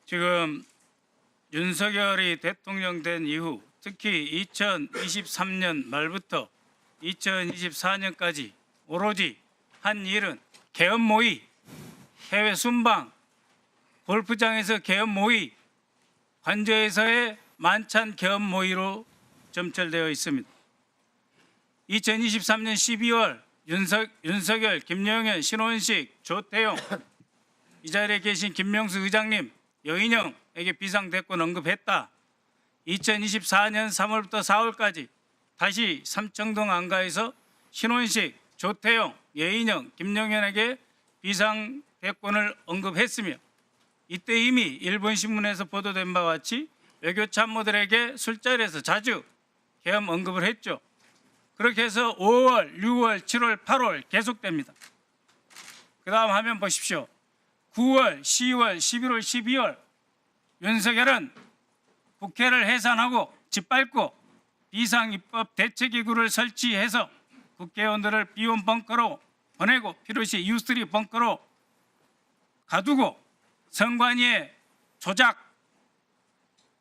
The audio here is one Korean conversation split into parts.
지금 윤석열이 대통령 된 이후 특히 2023년 말부터 2024년까지 오로지 한 일은 계엄 모의, 해외 순방, 골프장에서 계엄 모의, 관저에서의 만찬 계엄 모의로 점철되어 있습니다. 2023년 12월 윤석열, 김영현, 신원식, 조태용, 이 자리에 계신 김명수 의장님, 여인영에게 비상대권 언급했다. 2024년 3월부터 4월까지 다시 삼청동 안가에서 신원식, 조태용, 여인영, 김영현에게 비상대권을 언급했으며 이때 이미 일본 신문에서 보도된 바와 같이 외교 참모들에게 술자리에서 자주 계엄 언급을 했죠. 그렇게 해서 5월, 6월, 7월, 8월 계속됩니다. 그 다음 화면 보십시오. 9월, 10월, 11월, 12월 윤석열은 국회를 해산하고 짓밟고 비상입법 대책기구를 설치해서 국회의원들을 비온 벙커로 보내고 필요시 U3 벙커로 가두고 선관위의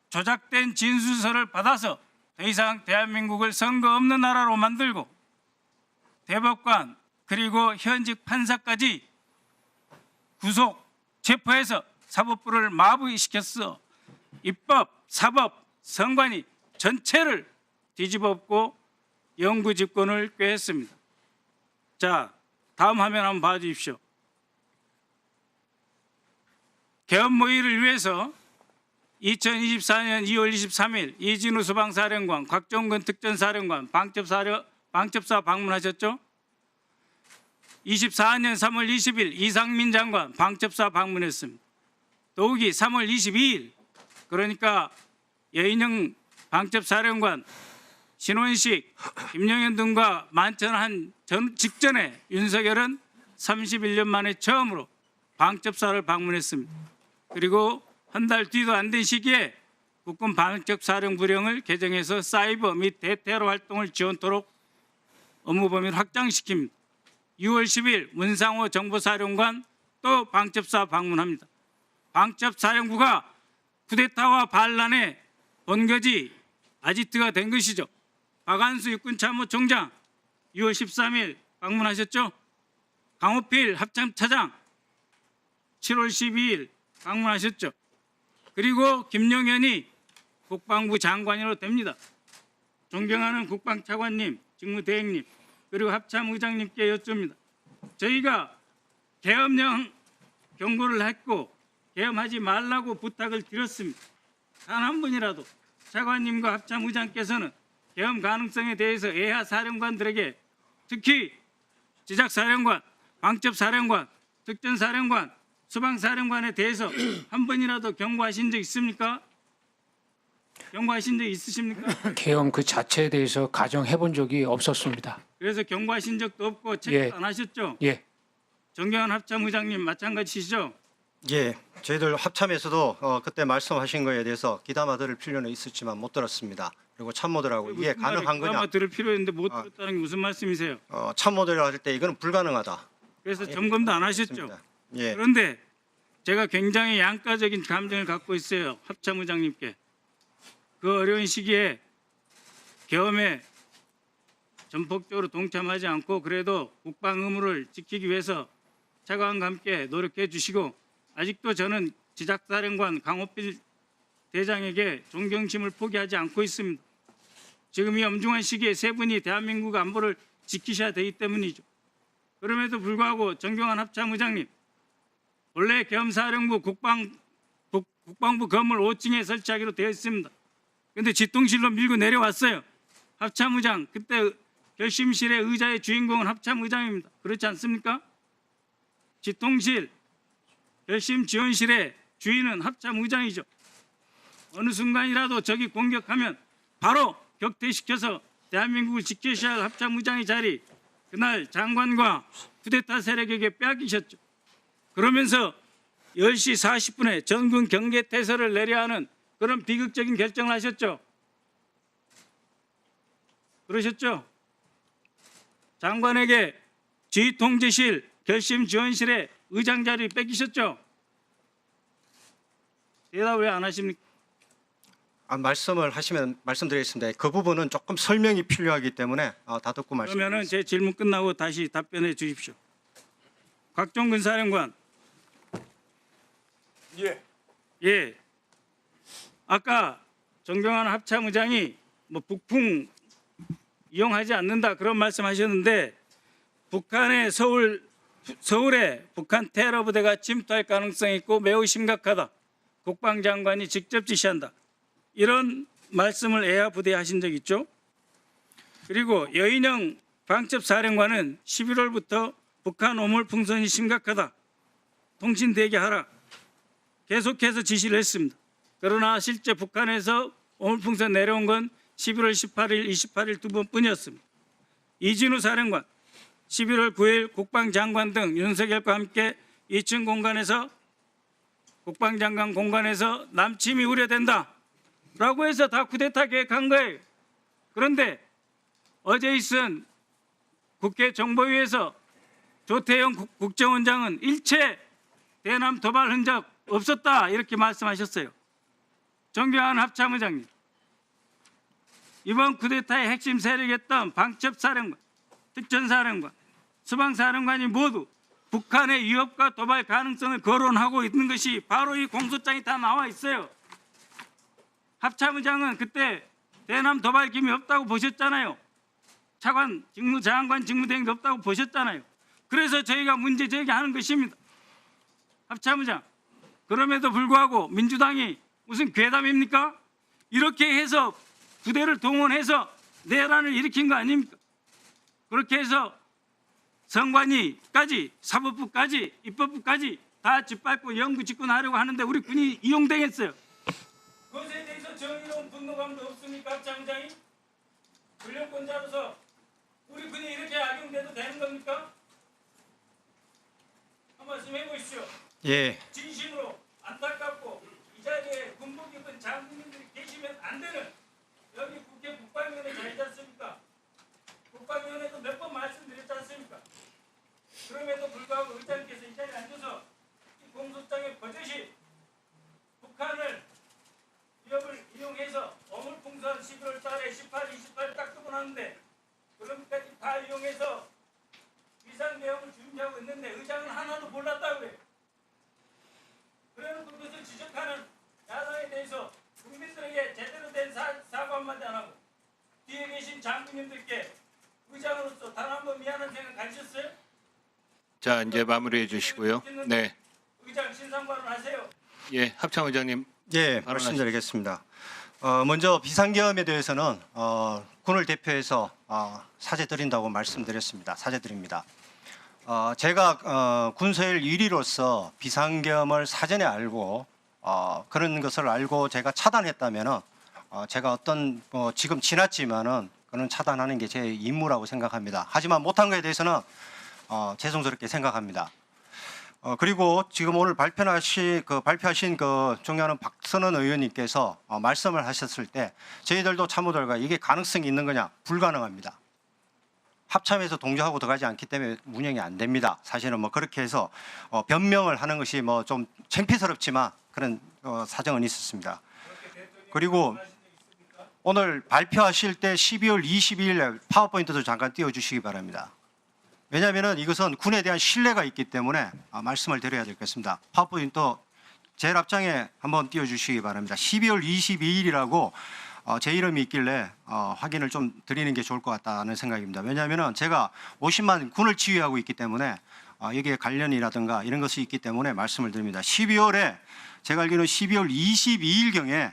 조작된 진술서를 받아서 더 이상 대한민국을 선거 없는 나라로 만들고 대법관 그리고 현직 판사까지 구속, 체포해서 사법부를 마비시켰어. 입법, 사법, 선관위 전체를 뒤집어엎고 영구 집권을 꾀했습니다. 자, 다음 화면 한번 봐주십시오. 계엄 모의를 위해서 2024년 2월 23일 이진우 소방사령관, 곽종근 특전사령관, 방첩사 방문하셨죠? 24년 3월 20일 이상민 장관 방첩사 방문했습니다. 더욱이 3월 22일 그러니까 여인영 방첩사령관, 신원식, 김영현 등과 만찬한 직전에 윤석열은 31년 만에 처음으로 방첩사를 방문했습니다. 그리고 한 달 뒤도 안 된 시기에 국군 방첩사령부령을 개정해서 사이버 및 대테러 활동을 지원토록 업무 범위를 확장시킵니다. 6월 10일 문상호 정보사령관 또 방첩사 방문합니다. 방첩사령부가 쿠데타와 반란의 본거지 아지트가 된 것이죠. 박한수 육군참모총장 6월 13일 방문하셨죠. 강호필 합참차장 7월 12일 방문하셨죠. 그리고 김용현이 국방부 장관으로 됩니다. 존경하는 국방차관님, 직무대행님, 그리고 합참의장님께 여쭙니다. 저희가 계엄령 경고를 했고 계엄하지 말라고 부탁을 드렸습니다. 단 한 분이라도 차관님과 합참의장께서는 계엄 가능성에 대해서 예하 사령관들에게 특히 지작사령관, 방첩사령관, 특전사령관, 수방사령관에 대해서 한 번이라도 경고하신 적 있습니까? 경고하신 적 있으십니까? 계엄 그 자체에 대해서 가정해 본 적이 없었습니다. 그래서 경고하신 적도 없고 체크도 안 하셨죠? 예. 정경환 합참의장님 마찬가지시죠? 예, 저희들 합참에서도 그때 말씀하신 거에 대해서 귀담아 들을 필요는 있었지만 못 들었습니다. 그리고 참모들하고 이해 가능한 거냐? 아마 들을 필요 있는데 못 들었다는 게 무슨 말씀이세요? 참모들이 할 때 이거는 불가능하다. 그래서 점검도 안 하셨죠? 했습니다. 예, 그런데 제가 굉장히 양가적인 감정을 갖고 있어요. 합참의장님께. 그 어려운 시기에 계엄에 전폭적으로 동참하지 않고 그래도 국방 의무를 지키기 위해서 차관과 함께 노력해 주시고 아직도 저는 지작사령관 강호필 대장에게 존경심을 포기하지 않고 있습니다. 지금 이 엄중한 시기에 세 분이 대한민국 안보를 지키셔야 되기 때문이죠. 그럼에도 불구하고 정경환 합참의장님, 원래 계엄사령부 국방부 건물 5층에 설치하기로 되어 있습니다. 그런데 집통실로 밀고 내려왔어요. 합참의장, 그때 결심실의 의자의 주인공은 합참의장입니다. 그렇지 않습니까? 집통실, 결심지원실의 주인은 합참의장이죠. 어느 순간이라도 적이 공격하면 바로 격퇴시켜서 대한민국을 지켜셔야 할 합참의장의 자리, 그날 장관과 쿠데타 세력에게 빼앗기셨죠. 그러면서 10시 40분에 전군 경계태세를 내려야 하는 그런 비극적인 결정을 하셨죠. 그러셨죠? 장관에게 지휘통제실, 결심지원실의 의장 자리 뺏기셨죠. 대답 왜 안 하십니까? 말씀을 하시면 말씀드리겠습니다. 그 부분은 조금 설명이 필요하기 때문에 다 듣고 말씀. 그러면은 제 질문 끝나고 다시 답변해 주십시오. 곽종근 사령관. 예. 예. 아까 정경환 합참의장이 뭐 북풍 이용하지 않는다 그런 말씀하셨는데 북한의 서울에 북한 테러 부대가 침투할 가능성이 있고 매우 심각하다. 국방장관이 직접 지시한다. 이런 말씀을 애하 부대에 하신 적 있죠? 그리고 여인영 방첩사령관은 11월부터 북한 오물 풍선이 심각하다. 통신 대기하라. 계속해서 지시를 했습니다. 그러나 실제 북한에서 오물 풍선 내려온 건 11월 18일, 28일 두 번뿐이었습니다. 이진우 사령관 11월 9일 국방장관 등 윤석열과 함께 2층 공간에서 국방장관 공간에서 남침이 우려된다 라고 해서 다 쿠데타 계획한 거예요. 그런데 어제 있은 국회 정보위에서 조태영 국정원장은 일체 대남 도발 흔적 없었다 이렇게 말씀하셨어요. 정경환 합참의장님, 이번 쿠데타의 핵심 세력이었던 방첩사령관, 특전사령관, 수방사령관이 모두 북한의 위협과 도발 가능성을 거론하고 있는 것이 바로 이 공소장이 다 나와 있어요. 합참의장은 그때 대남 도발 기미 없다고 보셨잖아요. 차관 직무 장관 직무대행도 없다고 보셨잖아요. 그래서 저희가 문제 제기하는 것입니다. 합참의장, 그럼에도 불구하고 민주당이 무슨 괴담입니까? 이렇게 해서 부대를 동원해서 내란을 일으킨 거 아닙니까? 그렇게 해서 선관위까지 사법부까지 입법부까지 다 짓밟고 영구 집권하려고 하는데 우리 군이 이용당했어요. 그것에 대해서 정의로운 분노감도 없습니까, 합참의장이? 권력권자로서 우리 군이 이렇게 악용돼도 되는 겁니까? 한 말씀 해보십시오. 예, 진심으로 안타깝고 이 자리에 군복 입은 장군님들이 계시면 안 되는 여기 국회 국방위원회 자리지 않습니까? 국방위원회도 몇 번 말씀드렸지 않습니까? 그럼에도 불구하고 의장께서 이 자리에 앉아서 이 공소장에 버젓이 북한을 위협을 이용해서 어물풍선 11월 달에 18, 28 딱 뜨고 났는데 그럼까지 다 이용해서 비상대응을 준비하고 있는데 의장은 하나도 몰랐다고 그래요. 그래놓고 그것을 지적하는 야당에 대해서 국민들에게 제대로 된 사과 한마디 안 하고 뒤에 계신 장군님들께 의장으로서 단 한 번 미안한 생각 가지셨어요? 자, 이제 마무리해 주시고요. 네. 의장 신상발언 하세요. 예, 합참의장님. 예, 말씀드리겠습니다. 먼저 비상계엄에 대해서는 군을 대표해서 사죄드린다고 말씀드렸습니다. 사죄드립니다. 제가 군서일 1위로서 비상계엄을 사전에 알고 그런 것을 알고 제가 차단했다면은 제가 어떤 지금 지났지만은 그는 차단하는 게 제 임무라고 생각합니다. 하지만 못한 것에 대해서는 죄송스럽게 생각합니다. 그리고 지금 오늘 발표하신 존경하는 박선원 의원님께서 말씀을 하셨을 때 저희들도 참모들과 이게 가능성이 있는 거냐? 불가능합니다. 합참에서 동조하고 들어가지 않기 때문에 운영이 안 됩니다. 사실은 뭐 그렇게 해서 변명을 하는 것이 뭐 좀 창피스럽지만 그런 사정은 있었습니다. 그리고 오늘 발표하실 때 12월 22일 파워포인트도 잠깐 띄워주시기 바랍니다. 왜냐하면 이것은 군에 대한 신뢰가 있기 때문에 말씀을 드려야 되겠습니다. 파워포인트 제일 앞장에 한번 띄워주시기 바랍니다. 12월 22일이라고 제 이름이 있길래 확인을 좀 드리는 게 좋을 것 같다는 생각입니다. 왜냐하면 제가 50만 군을 지휘하고 있기 때문에 여기에 관련이라든가 이런 것이 있기 때문에 말씀을 드립니다. 12월에 제가 알기로는 12월 22일경에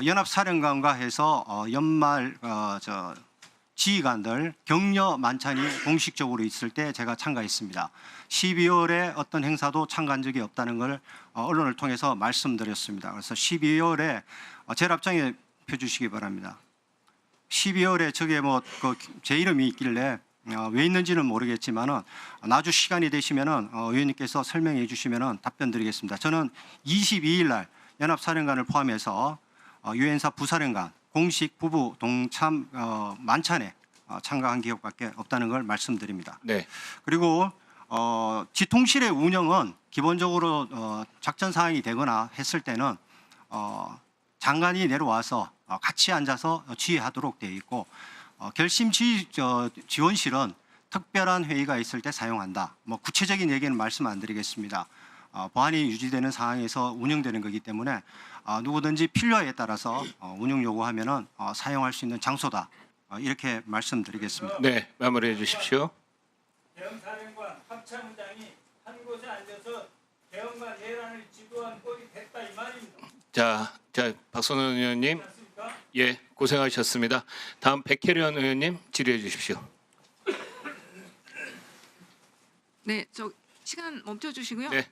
연합사령관과 해서 연말 지휘관들 격려 만찬이 공식적으로 있을 때 제가 참가했습니다. 12월에 어떤 행사도 참가한 적이 없다는 걸 언론을 통해서 말씀드렸습니다. 그래서 12월에 제일 앞장에 펴주시기 바랍니다. 12월에 저게 뭐 제 이름이 있길래 왜 있는지는 모르겠지만은 나중 시간이 되시면은 의원님께서 설명해 주시면은 답변 드리겠습니다. 저는 22일 날 연합사령관을 포함해서 유엔사 부사령관 공식 부부 동참 만찬에 참가한 기억밖에 없다는 걸 말씀드립니다. 네. 그리고 지통실의 운영은 기본적으로 작전 사항이 되거나 했을 때는 장관이 내려와서 같이 앉아서 지휘하도록 되어 있고 결심 지원실은 특별한 회의가 있을 때 사용한다. 뭐 구체적인 얘기는 말씀 안 드리겠습니다. 보안이 유지되는 상황에서 운영되는 거기 때문에 누구든지 필요에 따라서 운영 요구하면은 사용할 수 있는 장소다. 이렇게 말씀드리겠습니다. 네, 마무리해 주십시오. 대형사령관 합참의장이 한 곳에 앉아서 대응과 내란을 지도한 꼴이 됐다 이 말입니다. 자, 박선원 의원님, 맞습니까? 예, 고생하셨습니다. 다음 백혜련 의원님 질의해 주십시오. 네, 저 시간 멈춰 주시고요. 네.